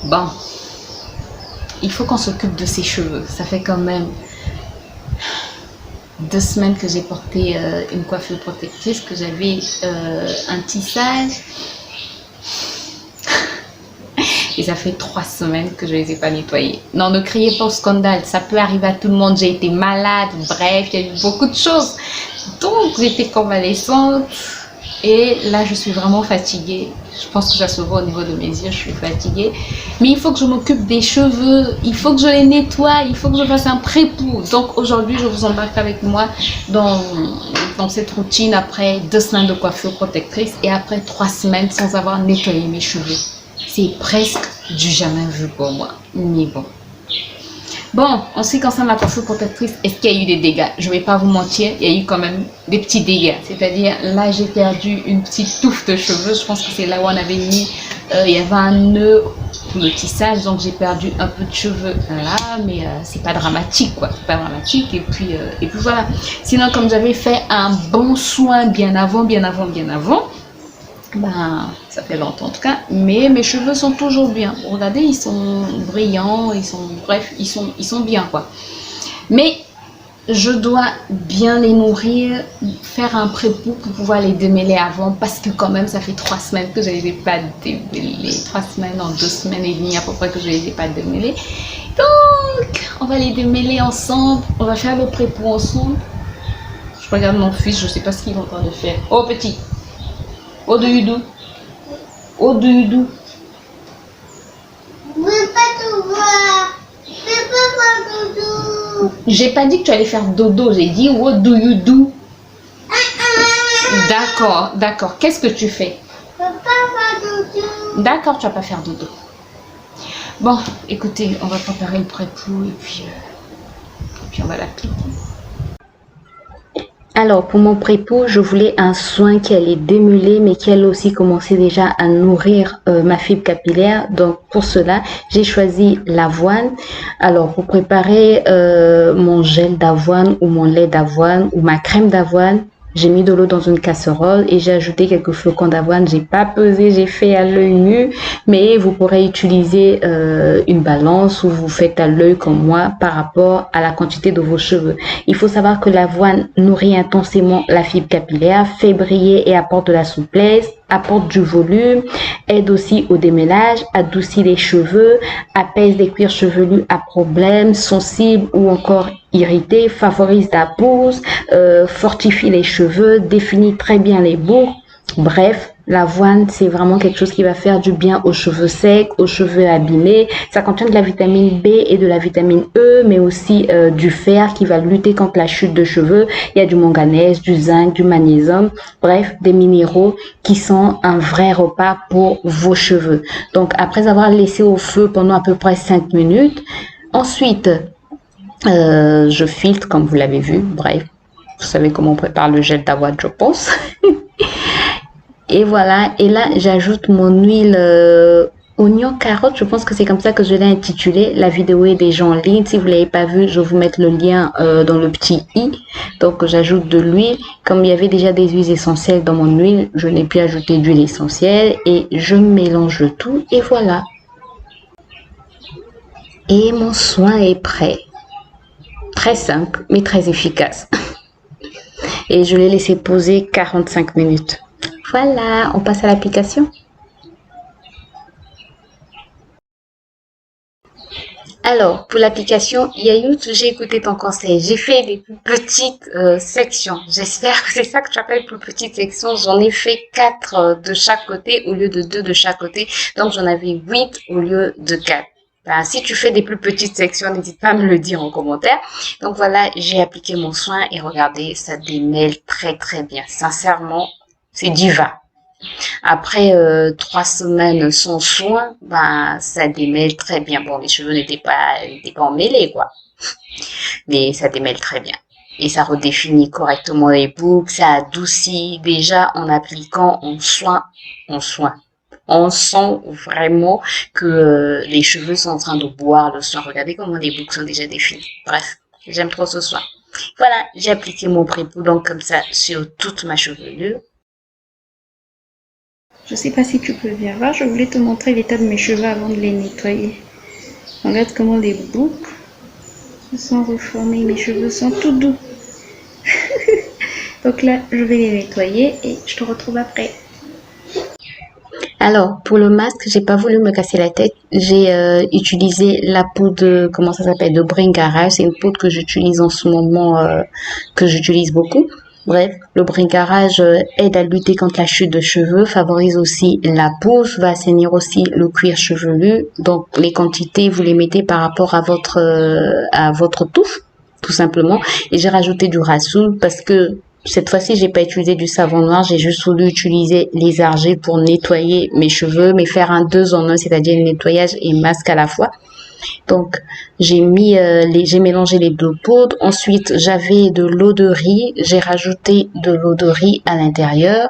Bon, il faut qu'on s'occupe de ses cheveux. Ça fait quand même 2 semaines que j'ai porté une coiffure protectrice, que j'avais un tissage. Et ça fait 3 semaines que je ne les ai pas nettoyés. Non, ne criez pas au scandale. Ça peut arriver à tout le monde. J'ai été malade. Bref, il y a eu beaucoup de choses. Donc, j'étais convalescente. Et là, je suis vraiment fatiguée. Je pense que ça se voit au niveau de mes yeux. Je suis fatiguée. Mais il faut que je m'occupe des cheveux. Il faut que je les nettoie. Il faut que je fasse un pré-pou. Donc, aujourd'hui, je vous embarque avec moi dans cette routine après 2 semaines de coiffure protectrice et après 3 semaines sans avoir nettoyé mes cheveux. C'est presque du jamais vu pour moi. Mais bon. Bon, en ce qui concerne la coiffure protectrice, est-ce qu'il y a eu des dégâts? Je ne vais pas vous mentir, il y a eu quand même des petits dégâts. C'est-à-dire, là, j'ai perdu une petite touffe de cheveux. Je pense que c'est là où on avait mis, il y avait un nœud pour le tissage. Donc, j'ai perdu un peu de cheveux là, mais c'est pas dramatique, quoi. C'est pas dramatique. Et puis voilà. Sinon, comme j'avais fait un bon soin bien avant, ben, ça fait longtemps en tout cas, mais mes cheveux sont toujours bien. Regardez, ils sont brillants, bref, ils sont bien quoi. Mais je dois bien les nourrir, faire un pré-pou pour pouvoir les démêler avant, parce que quand même ça fait 3 semaines que je ne les ai pas démêlés, 3 semaines, en 2 semaines et demie à peu près que je ne les ai pas démêlés. Donc on va les démêler ensemble, on va faire le pré-pou ensemble. Je regarde mon fils, je ne sais pas ce qu'il est en train de faire. Oh petit, what do you do? What do you do? Je veux pas te voir. Je veux pas faire dodo. J'ai pas dit que tu allais faire dodo, j'ai dit what do you do? D'accord. Qu'est-ce que tu fais? Je veux pas faire dodo. D'accord, tu vas pas faire dodo. Bon, écoutez, on va préparer le pré-pou et puis on va l'appliquer. Alors, pour mon pré-pou, je voulais un soin qui allait démêler, mais qui allait aussi commencer déjà à nourrir ma fibre capillaire. Donc, pour cela, j'ai choisi l'avoine. Alors, pour préparer mon gel d'avoine ou mon lait d'avoine ou ma crème d'avoine, j'ai mis de l'eau dans une casserole et j'ai ajouté quelques flocons d'avoine. J'ai pas pesé, j'ai fait à l'œil nu, mais vous pourrez utiliser une balance ou vous faites à l'œil comme moi par rapport à la quantité de vos cheveux. Il faut savoir que l'avoine nourrit intensément la fibre capillaire, fait briller et apporte de la souplesse, apporte du volume, aide aussi au démêlage, adoucit les cheveux, apaise les cuirs chevelus à problèmes, sensibles ou encore irrités, favorise la pousse, fortifie les cheveux, définit très bien les boucles. Bref, l'avoine, c'est vraiment quelque chose qui va faire du bien aux cheveux secs, aux cheveux abîmés. Ça contient de la vitamine B et de la vitamine E, mais aussi du fer qui va lutter contre la chute de cheveux. Il y a du manganèse, du zinc, du magnésium, bref, des minéraux qui sont un vrai repas pour vos cheveux. Donc, après avoir laissé au feu pendant à peu près 5 minutes, ensuite, je filtre comme vous l'avez vu. Bref, vous savez comment on prépare le gel d'avoine, je pense. Et voilà, et là j'ajoute mon huile oignon carotte, je pense que c'est comme ça que je l'ai intitulé. La vidéo est déjà en ligne, si vous ne l'avez pas vue, je vais vous mettre le lien dans le petit i. Donc j'ajoute de l'huile, comme il y avait déjà des huiles essentielles dans mon huile, je n'ai plus ajouté d'huile essentielle et je mélange le tout et voilà. Et mon soin est prêt. Très simple mais très efficace. Et je l'ai laissé poser 45 minutes. Voilà, on passe à l'application. Alors, pour l'application Yayout, j'ai écouté ton conseil. J'ai fait des plus petites sections. J'espère que c'est ça que tu appelles plus petites sections. J'en ai fait 4 de chaque côté au lieu de 2 de chaque côté. Donc, j'en avais 8 au lieu de 4. Ben, si tu fais des plus petites sections, n'hésite pas à me le dire en commentaire. Donc voilà, j'ai appliqué mon soin et regardez, ça démêle très très bien. Sincèrement, c'est diva. Après 3 semaines sans soin, ben ça démêle très bien. Bon, les cheveux n'étaient pas emmêlés quoi, mais ça démêle très bien. Et ça redéfinit correctement les boucles, ça adoucit déjà en appliquant en soin. On sent vraiment que les cheveux sont en train de boire le soin. Regardez comment les boucles sont déjà définies. Bref, j'aime trop ce soin. Voilà, j'ai appliqué mon pré-pou donc comme ça sur toute ma chevelure. Je sais pas si tu peux bien voir, je voulais te montrer l'état de mes cheveux avant de les nettoyer. Regarde comment les boucles se sont reformées, mes cheveux sont tout doux. Donc là, je vais les nettoyer et je te retrouve après. Alors, pour le masque, j'ai pas voulu me casser la tête. J'ai utilisé la poudre, comment ça s'appelle, de Bringara. C'est une poudre que j'utilise en ce moment, que j'utilise beaucoup. Bref, le brincarage aide à lutter contre la chute de cheveux, favorise aussi la pousse, va assainir aussi le cuir chevelu. Donc, les quantités, vous les mettez par rapport à votre touffe, tout simplement. Et j'ai rajouté du rassoul parce que cette fois-ci, j'ai pas utilisé du savon noir, j'ai juste voulu utiliser les argiles pour nettoyer mes cheveux, mais faire un 2 en 1, c'est-à-dire nettoyage et masque à la fois. Donc, j'ai mélangé les deux poudres. Ensuite, j'avais de l'eau de riz. J'ai rajouté de l'eau de riz à l'intérieur.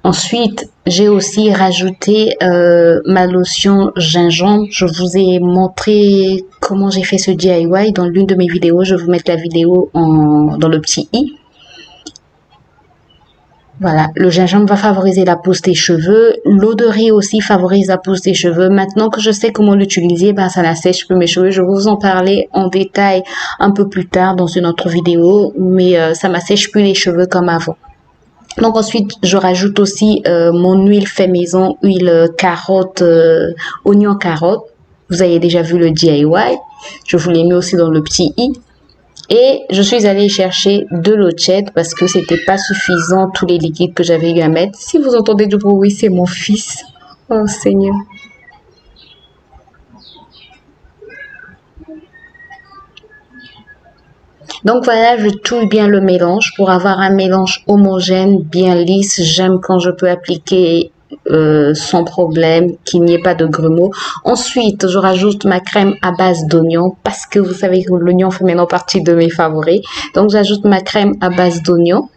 Ensuite, j'ai aussi rajouté ma lotion gingembre. Je vous ai montré comment j'ai fait ce DIY dans l'une de mes vidéos. Je vais vous mettre la vidéo dans le petit i. Voilà, le gingembre va favoriser la pousse des cheveux. L'eau de riz aussi favorise la pousse des cheveux. Maintenant que je sais comment l'utiliser, ça l'assèche plus mes cheveux. Je vais vous en parler en détail un peu plus tard dans une autre vidéo, mais ça m'assèche plus les cheveux comme avant. Donc ensuite, je rajoute aussi mon huile fait maison, huile carotte, oignon carotte. Vous avez déjà vu le DIY. Je vous l'ai mis aussi dans le petit i. Et je suis allée chercher de l'eau tiède parce que c'était pas suffisant tous les liquides que j'avais eu à mettre. Si vous entendez du bruit, c'est mon fils. Oh Seigneur. Donc voilà, je touille bien le mélange pour avoir un mélange homogène, bien lisse. J'aime quand je peux appliquer sans problème, qu'il n'y ait pas de grumeaux. Ensuite, je rajoute ma crème à base d'oignon parce que vous savez que l'oignon fait maintenant partie de mes favoris. Donc, j'ajoute ma crème à base d'oignon.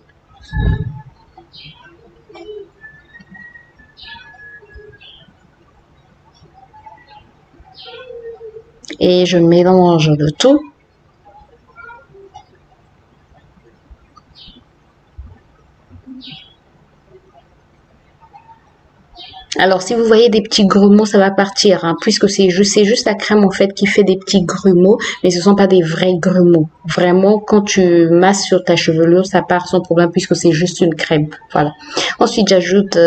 Et je mélange le tout. Alors, si vous voyez des petits grumeaux, ça va partir, hein, puisque c'est juste la crème, en fait, qui fait des petits grumeaux, mais ce sont pas des vrais grumeaux. Vraiment, quand tu masses sur ta chevelure, ça part sans problème, puisque c'est juste une crème. Voilà. Ensuite, j'ajoute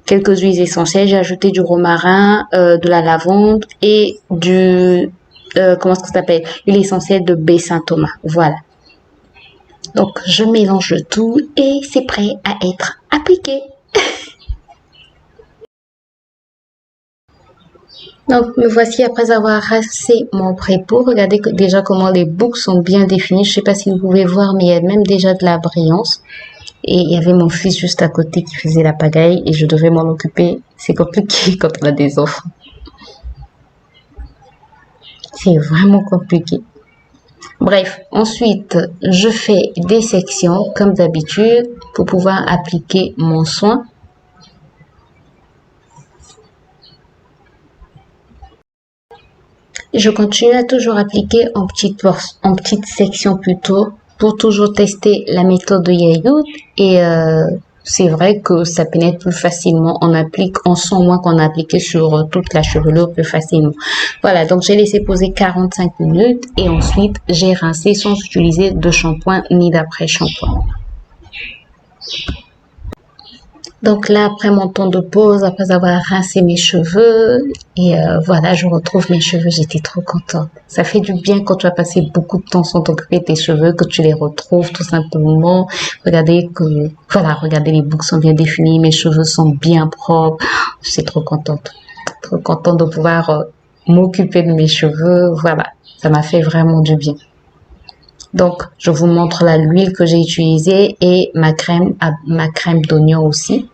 quelques huiles essentielles. J'ai ajouté du romarin, de la lavande et comment ça s'appelle? L'huile essentielle de baie Saint-Thomas. Voilà. Donc, je mélange le tout et c'est prêt à être appliqué. Donc, me voici après avoir rassé mon pré-pot. Regardez déjà comment les boucles sont bien définies. Je ne sais pas si vous pouvez voir, mais il y a même déjà de la brillance. Et il y avait mon fils juste à côté qui faisait la pagaille et je devais m'en occuper. C'est compliqué quand on a des enfants. C'est vraiment compliqué. Bref, ensuite, je fais des sections comme d'habitude pour pouvoir appliquer mon soin. Je continue à toujours appliquer en petites sections plutôt, pour toujours tester la méthode de Yayout. Et c'est vrai que ça pénètre plus facilement. On sent moins qu'on a appliqué sur toute la chevelure plus facilement. Voilà, donc j'ai laissé poser 45 minutes et ensuite j'ai rincé sans utiliser de shampoing ni d'après-shampoing. Donc là, après mon temps de pause, après avoir rincé mes cheveux, et voilà, je retrouve mes cheveux, j'étais trop contente. Ça fait du bien quand tu as passé beaucoup de temps sans t'occuper de tes cheveux, que tu les retrouves tout simplement. Regardez regardez, les boucles sont bien définies, mes cheveux sont bien propres. Je suis trop contente. Trop contente de pouvoir m'occuper de mes cheveux. Voilà, ça m'a fait vraiment du bien. Donc, je vous montre l'huile que j'ai utilisée et ma crème d'oignon aussi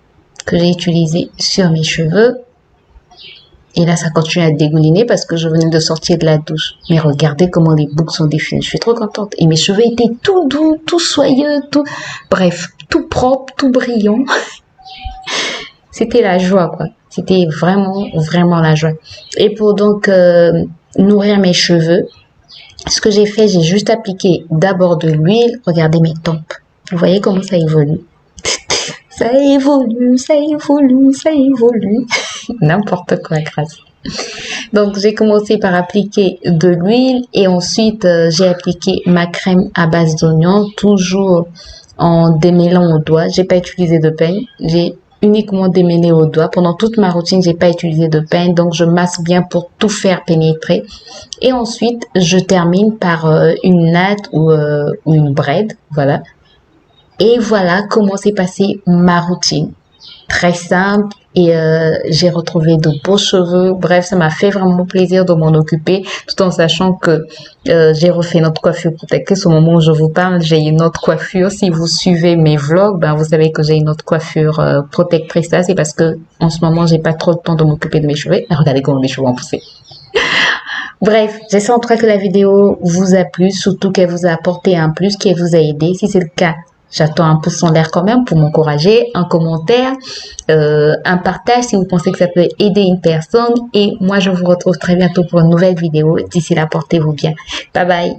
que j'ai utilisée sur mes cheveux. Et là, ça continue à dégouliner parce que je venais de sortir de la douche. Mais regardez comment les boucles sont définies. Je suis trop contente. Et mes cheveux étaient tout doux, tout soyeux, bref, tout propre, tout brillant. C'était la joie, quoi. C'était vraiment, vraiment la joie. Et pour donc nourrir mes cheveux, ce que j'ai fait, j'ai juste appliqué d'abord de l'huile. Regardez mes tempes. Vous voyez comment ça évolue. Ça évolue, ça évolue, ça évolue. N'importe quoi, grâce. Donc, j'ai commencé par appliquer de l'huile et ensuite, j'ai appliqué ma crème à base d'oignon, toujours en démêlant au doigt. J'ai pas utilisé de peigne. J'ai uniquement démêlé au doigt. Pendant toute ma routine, j'ai pas utilisé de peigne. Donc, je masse bien pour tout faire pénétrer. Et ensuite, je termine par une natte ou une braid. Voilà. Et voilà comment s'est passée ma routine. Très simple et j'ai retrouvé de beaux cheveux. Bref, ça m'a fait vraiment plaisir de m'en occuper tout en sachant que j'ai refait notre coiffure protectrice. Au moment où je vous parle, j'ai une autre coiffure. Si vous suivez mes vlogs, ben vous savez que j'ai une autre coiffure protectrice. Là, c'est parce que en ce moment, j'ai pas trop le temps de m'occuper de mes cheveux. Et regardez comment mes cheveux ont poussé. Bref, j'espère en tout cas que la vidéo vous a plu, surtout qu'elle vous a apporté un plus, qu'elle vous a aidé. Si c'est le cas, j'attends un pouce en l'air quand même pour m'encourager, un commentaire, un partage si vous pensez que ça peut aider une personne. Et moi, je vous retrouve très bientôt pour une nouvelle vidéo. D'ici là, portez-vous bien. Bye bye.